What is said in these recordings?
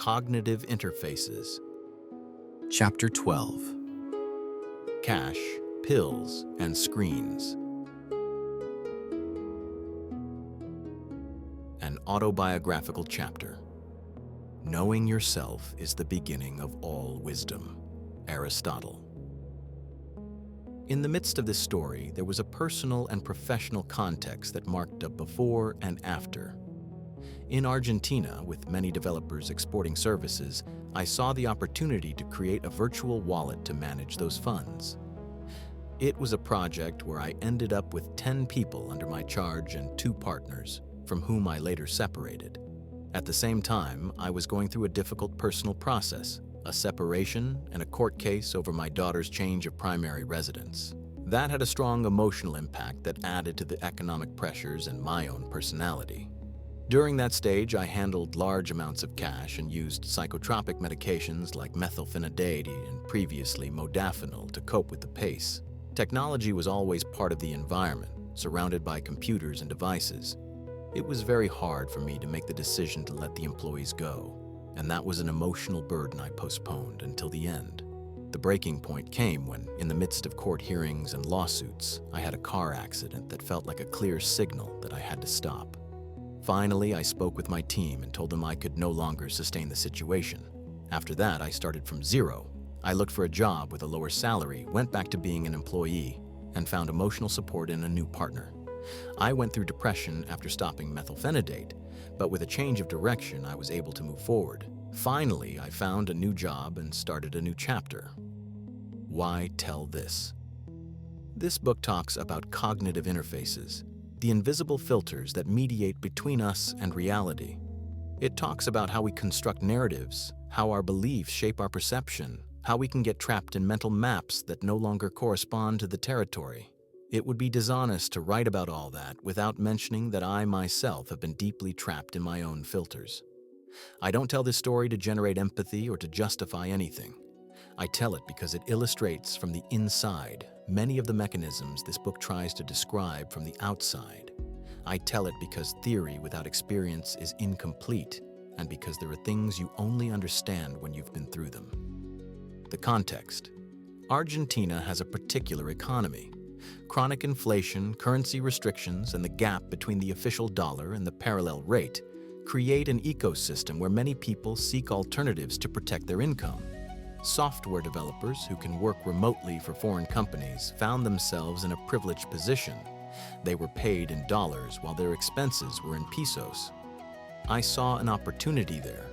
Cognitive Interfaces. Chapter 12. Cash, Pills, and Screens. An autobiographical chapter. Knowing yourself is the beginning of all wisdom. Aristotle. In the midst of this story, there was a personal and professional context that marked a before and after. In Argentina, with many developers exporting services, I saw the opportunity to create a virtual wallet to manage those funds. It was a project where I ended up with 10 people under my charge and 2 partners, from whom I later separated. At the same time, I was going through a difficult personal process, a separation and a court case over my daughter's change of primary residence. That had a strong emotional impact that added to the economic pressures and my own personality. During that stage, I handled large amounts of cash and used psychotropic medications like Methylphenidate and previously modafinil to cope with the pace. Technology was always part of the environment, surrounded by computers and devices. It was very hard for me to make the decision to let the employees go, and that was an emotional burden I postponed until the end. The breaking point came when, in the midst of court hearings and lawsuits, I had a car accident that felt like a clear signal that I had to stop. Finally, I spoke with my team and told them I could no longer sustain the situation. After that, I started from zero. I looked for a job with a lower salary, went back to being an employee, and found emotional support in a new partner. I went through depression after stopping Methylphenidate, but with a change of direction, I was able to move forward. Finally, I found a new job and started a new chapter. Why tell this? This book talks about cognitive interfaces, the invisible filters that mediate between us and reality. It talks about how we construct narratives, how our beliefs shape our perception, how we can get trapped in mental maps that no longer correspond to the territory. It would be dishonest to write about all that without mentioning that I myself have been deeply trapped in my own filters. I don't tell this story to generate empathy or to justify anything. I tell it because it illustrates from the inside many of the mechanisms this book tries to describe from the outside. I tell it because theory without experience is incomplete, and because there are things you only understand when you've been through them. The context. Argentina has a particular economy. Chronic inflation, currency restrictions, and the gap between the official dollar and the parallel rate create an ecosystem where many people seek alternatives to protect their income. Software developers who can work remotely for foreign companies found themselves in a privileged position. They were paid in dollars while their expenses were in pesos. I saw an opportunity there.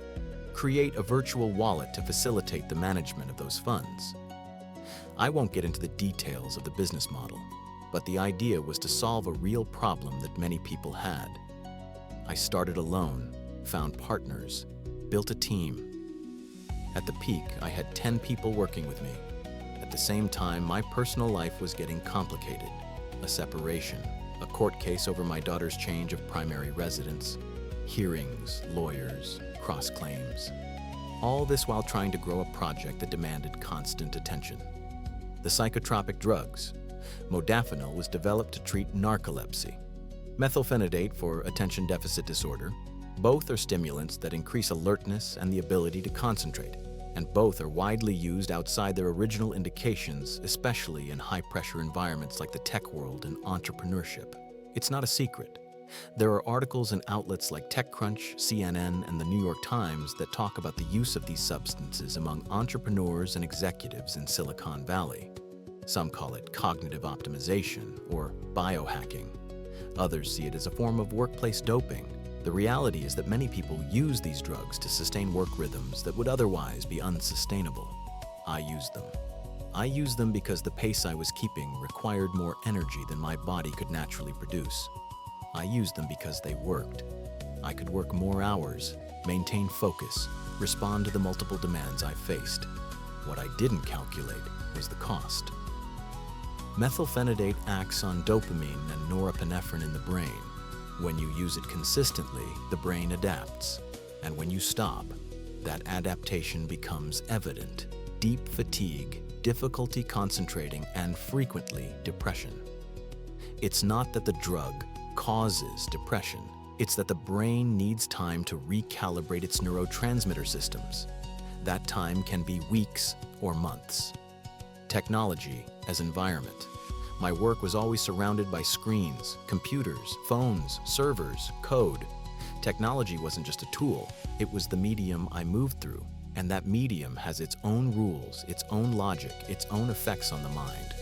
Create a virtual wallet to facilitate the management of those funds. I won't get into the details of the business model, but the idea was to solve a real problem that many people had. I started alone, found partners, built a team. At the peak, I had 10 people working with me. At the same time, my personal life was getting complicated. A separation, a court case over my daughter's change of primary residence, hearings, lawyers, cross-claims. All this while trying to grow a project that demanded constant attention. The psychotropic drugs. Modafinil was developed to treat narcolepsy. Methylphenidate for attention deficit disorder. Both are stimulants that increase alertness and the ability to concentrate, and both are widely used outside their original indications, especially in high-pressure environments like the tech world and entrepreneurship. It's not a secret. There are articles in outlets like TechCrunch, CNN, and the New York Times that talk about the use of these substances among entrepreneurs and executives in Silicon Valley. Some call it cognitive optimization or biohacking. Others see it as a form of workplace doping. The reality is that many people use these drugs to sustain work rhythms that would otherwise be unsustainable. I used them. I used them because the pace I was keeping required more energy than my body could naturally produce. I used them because they worked. I could work more hours, maintain focus, respond to the multiple demands I faced. What I didn't calculate was the cost. Methylphenidate acts on dopamine and norepinephrine in the brain. When you use it consistently, the brain adapts. And when you stop, that adaptation becomes evident. Deep fatigue, difficulty concentrating, and frequently depression. It's not that the drug causes depression. It's that the brain needs time to recalibrate its neurotransmitter systems. That time can be weeks or months. Technology as environment. My work was always surrounded by screens, computers, phones, servers, code. Technology wasn't just a tool, it was the medium I moved through. And that medium has its own rules, its own logic, its own effects on the mind.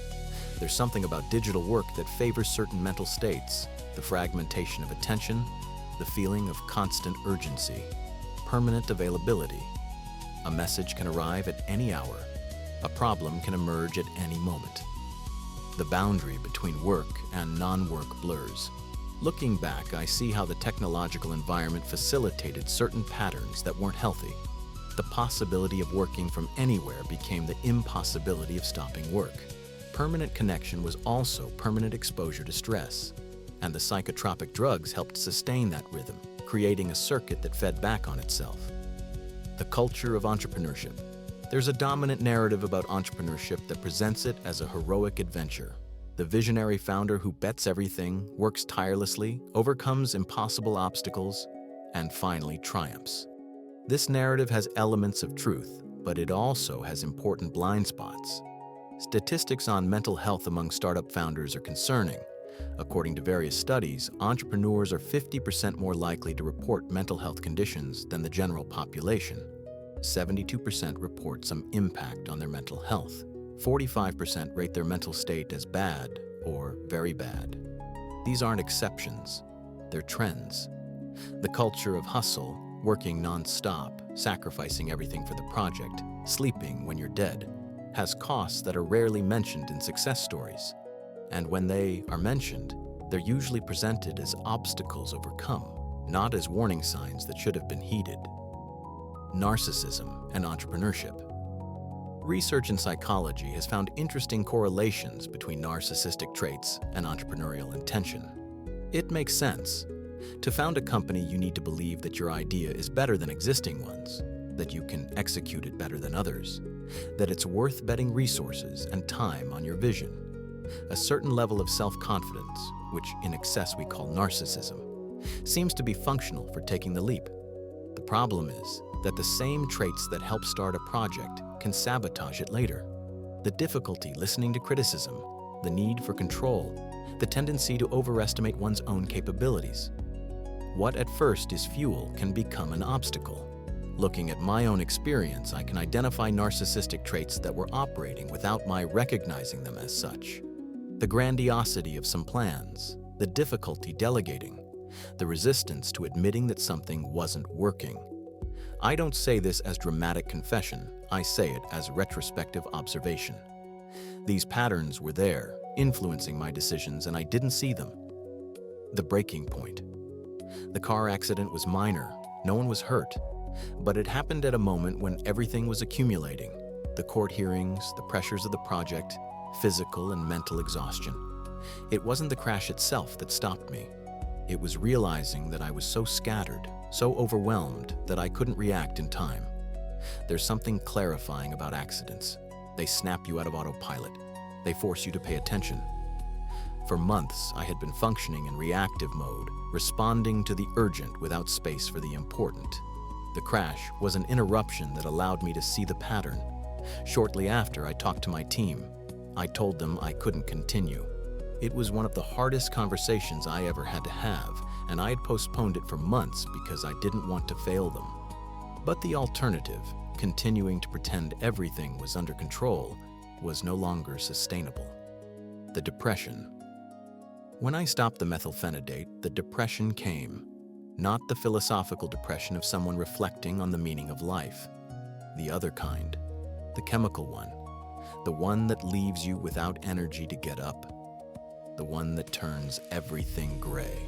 There's something about digital work that favors certain mental states, the fragmentation of attention, the feeling of constant urgency, permanent availability. A message can arrive at any hour. A problem can emerge at any moment. The boundary between work and non-work blurs. Looking back, I see how the technological environment facilitated certain patterns that weren't healthy. The possibility of working from anywhere became the impossibility of stopping work. Permanent connection was also permanent exposure to stress, and the psychotropic drugs helped sustain that rhythm, creating a circuit that fed back on itself. The culture of entrepreneurship. There's a dominant narrative about entrepreneurship that presents it as a heroic adventure. The visionary founder who bets everything, works tirelessly, overcomes impossible obstacles, and finally triumphs. This narrative has elements of truth, but it also has important blind spots. Statistics on mental health among startup founders are concerning. According to various studies, entrepreneurs are 50% more likely to report mental health conditions than the general population. 72% report some impact on their mental health. 45% rate their mental state as bad or very bad. These aren't exceptions, they're trends. The culture of hustle, working non-stop, sacrificing everything for the project, sleeping when you're dead, has costs that are rarely mentioned in success stories. And when they are mentioned, they're usually presented as obstacles overcome, not as warning signs that should have been heeded. Narcissism and entrepreneurship. Research in psychology has found interesting correlations between narcissistic traits and entrepreneurial intention. It makes sense. To found a company, you need to believe that your idea is better than existing ones, that you can execute it better than others, that it's worth betting resources and time on your vision. A certain level of self-confidence, which in excess we call narcissism, seems to be functional for taking the leap. The problem is that the same traits that help start a project can sabotage it later. The difficulty listening to criticism, the need for control, the tendency to overestimate one's own capabilities. What at first is fuel can become an obstacle. Looking at my own experience, I can identify narcissistic traits that were operating without my recognizing them as such. The grandiosity of some plans, the difficulty delegating, the resistance to admitting that something wasn't working. I don't say this as dramatic confession, I say it as retrospective observation. These patterns were there, influencing my decisions, and I didn't see them. The breaking point. The car accident was minor, no one was hurt, but it happened at a moment when everything was accumulating. The court hearings, the pressures of the project, physical and mental exhaustion. It wasn't the crash itself that stopped me. It was realizing that I was so scattered, so overwhelmed that I couldn't react in time. There's something clarifying about accidents. They snap you out of autopilot. They force you to pay attention. For months, I had been functioning in reactive mode, responding to the urgent without space for the important. The crash was an interruption that allowed me to see the pattern. Shortly after, I talked to my team. I told them I couldn't continue. It was one of the hardest conversations I ever had to have, and I had postponed it for months because I didn't want to fail them. But the alternative, continuing to pretend everything was under control, was no longer sustainable. The depression. When I stopped the methylphenidate, the depression came. Not the philosophical depression of someone reflecting on the meaning of life. The other kind. The chemical one. The one that leaves you without energy to get up. The one that turns everything gray.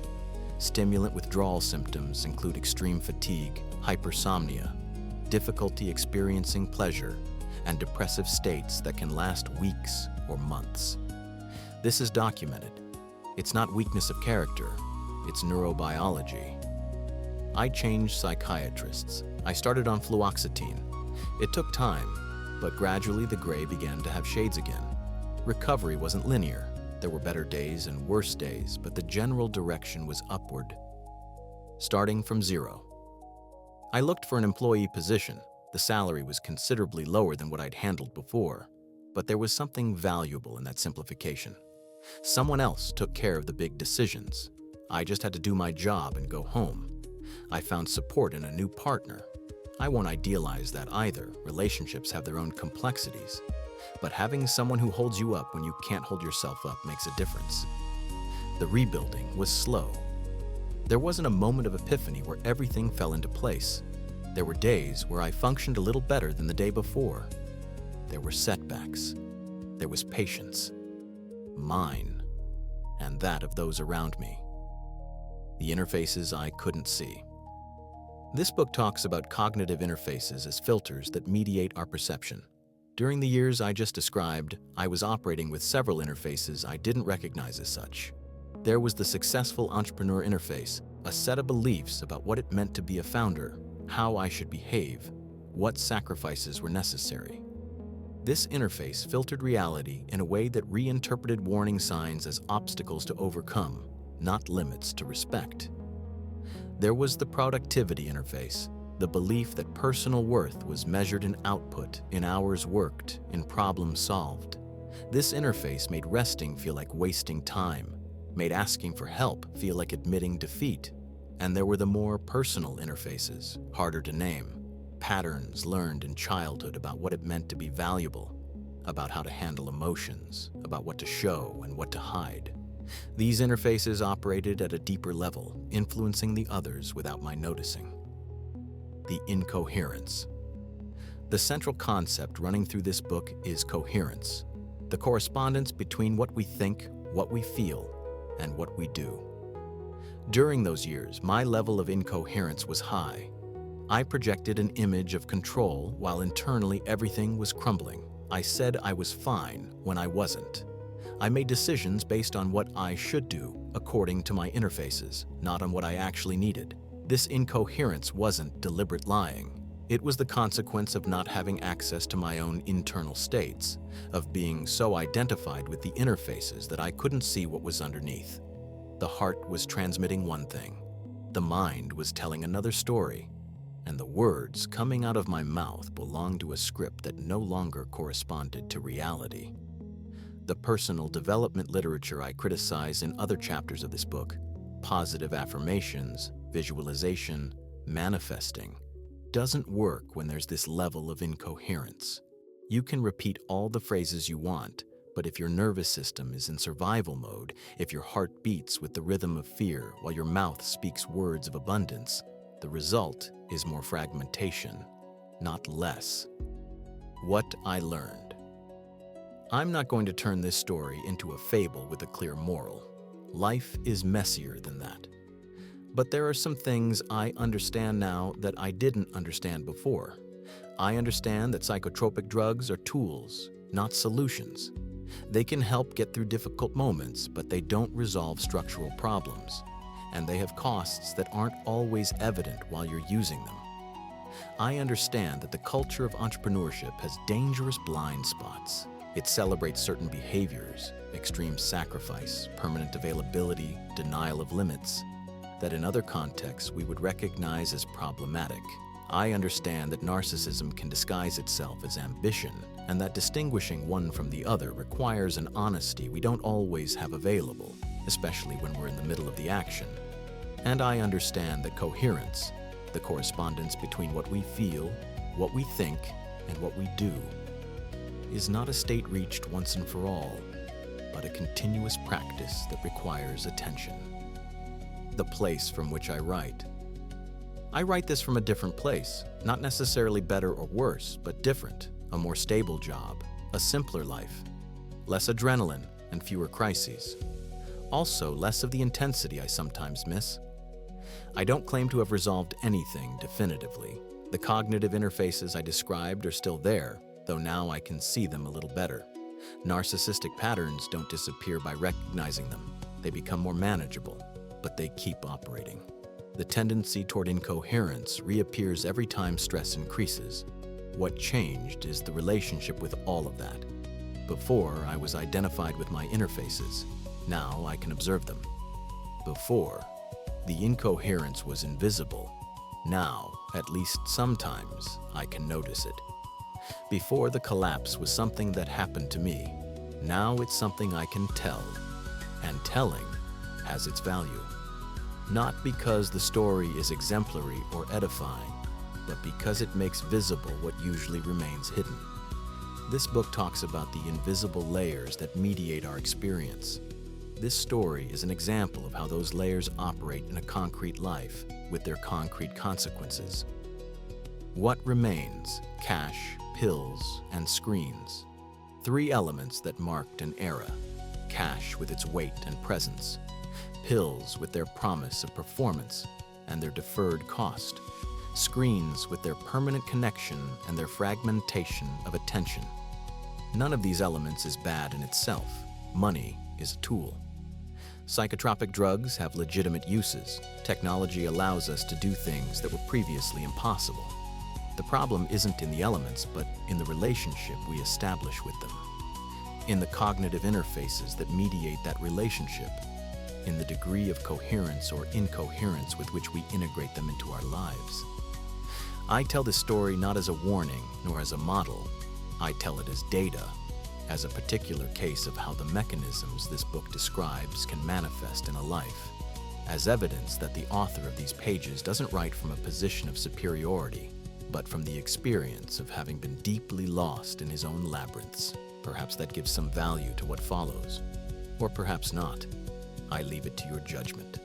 Stimulant withdrawal symptoms include extreme fatigue, hypersomnia, difficulty experiencing pleasure, and depressive states that can last weeks or months. This is documented. It's not weakness of character, it's neurobiology. I changed psychiatrists. I started on fluoxetine. It took time, but gradually the gray began to have shades again. Recovery wasn't linear. There were better days and worse days, but the general direction was upward. starting from zero. I looked for an employee position. The salary was considerably lower than what I'd handled before, but there was something valuable in that simplification. Someone else took care of the big decisions. I just had to do my job and go home. I found support in a new partner. I won't idealize that either. Relationships have their own complexities. But having someone who holds you up when you can't hold yourself up makes a difference. The rebuilding was slow. There wasn't a moment of epiphany where everything fell into place. There were days where I functioned a little better than the day before. There were setbacks. There was patience. Mine, and that of those around me. The interfaces I couldn't see. This book talks about cognitive interfaces as filters that mediate our perception. During the years I just described, I was operating with several interfaces I didn't recognize as such. There was the successful entrepreneur interface, a set of beliefs about what it meant to be a founder, how I should behave, what sacrifices were necessary. This interface filtered reality in a way that reinterpreted warning signs as obstacles to overcome, not limits to respect. There was the productivity interface, the belief that personal worth was measured in output, in hours worked, in problems solved. This interface made resting feel like wasting time, made asking for help feel like admitting defeat. And there were the more personal interfaces, harder to name, patterns learned in childhood about what it meant to be valuable, about how to handle emotions, about what to show and what to hide. These interfaces operated at a deeper level, influencing the others without my noticing. The incoherence. The central concept running through this book is coherence, the correspondence between what we think, what we feel, and what we do. During those years, my level of incoherence was high. I projected an image of control while internally everything was crumbling. I said I was fine when I wasn't. I made decisions based on what I should do, according to my interfaces, not on what I actually needed. This incoherence wasn't deliberate lying. It was the consequence of not having access to my own internal states, of being so identified with the interfaces that I couldn't see what was underneath. The heart was transmitting one thing, the mind was telling another story, and the words coming out of my mouth belonged to a script that no longer corresponded to reality. The personal development literature I criticize in other chapters of this book, positive affirmations, visualization, manifesting, doesn't work when there's this level of incoherence. You can repeat all the phrases you want, but if your nervous system is in survival mode, if your heart beats with the rhythm of fear while your mouth speaks words of abundance, the result is more fragmentation, not less. What I learned. I'm not going to turn this story into a fable with a clear moral. Life is messier than that. But there are some things I understand now that I didn't understand before. I understand that psychotropic drugs are tools, not solutions. They can help get through difficult moments, but they don't resolve structural problems. And they have costs that aren't always evident while you're using them. I understand that the culture of entrepreneurship has dangerous blind spots. It celebrates certain behaviors, extreme sacrifice, permanent availability, denial of limits, that in other contexts we would recognize as problematic. I understand that narcissism can disguise itself as ambition, and that distinguishing one from the other requires an honesty we don't always have available, especially when we're in the middle of the action. And I understand that coherence, the correspondence between what we feel, what we think, and what we do, is not a state reached once and for all, but a continuous practice that requires attention. The place from which I write. I write this from a different place, not necessarily better or worse, but different, a more stable job, a simpler life, less adrenaline and fewer crises. Also, less of the intensity I sometimes miss. I don't claim to have resolved anything definitively. The cognitive interfaces I described are still there, though now I can see them a little better. Narcissistic patterns don't disappear by recognizing them. They become more manageable, but they keep operating. The tendency toward incoherence reappears every time stress increases. What changed is the relationship with all of that. Before, I was identified with my interfaces. Now I can observe them. Before, The incoherence was invisible. Now, at least sometimes, I can notice it. Before, the collapse was something that happened to me. Now it's something I can tell, and telling has its value. Not because the story is exemplary or edifying, but because it makes visible what usually remains hidden. This book talks about the invisible layers that mediate our experience. This story is an example of how those layers operate in a concrete life with their concrete consequences. What remains? Cash, pills, and screens. Three elements that marked an era. Cash with its weight and presence. Pills with their promise of performance and their deferred cost. Screens with their permanent connection and their fragmentation of attention. None of these elements is bad in itself. Money is a tool. Psychotropic drugs have legitimate uses. Technology allows us to do things that were previously impossible. The problem isn't in the elements, but in the relationship we establish with them. In the cognitive interfaces that mediate that relationship. In the degree of coherence or incoherence with which we integrate them into our lives. I tell this story not as a warning nor as a model. I tell it as data, as a particular case of how the mechanisms this book describes can manifest in a life, as evidence that the author of these pages doesn't write from a position of superiority, but from the experience of having been deeply lost in his own labyrinths. Perhaps that gives some value to what follows, or perhaps not. I leave it to your judgment.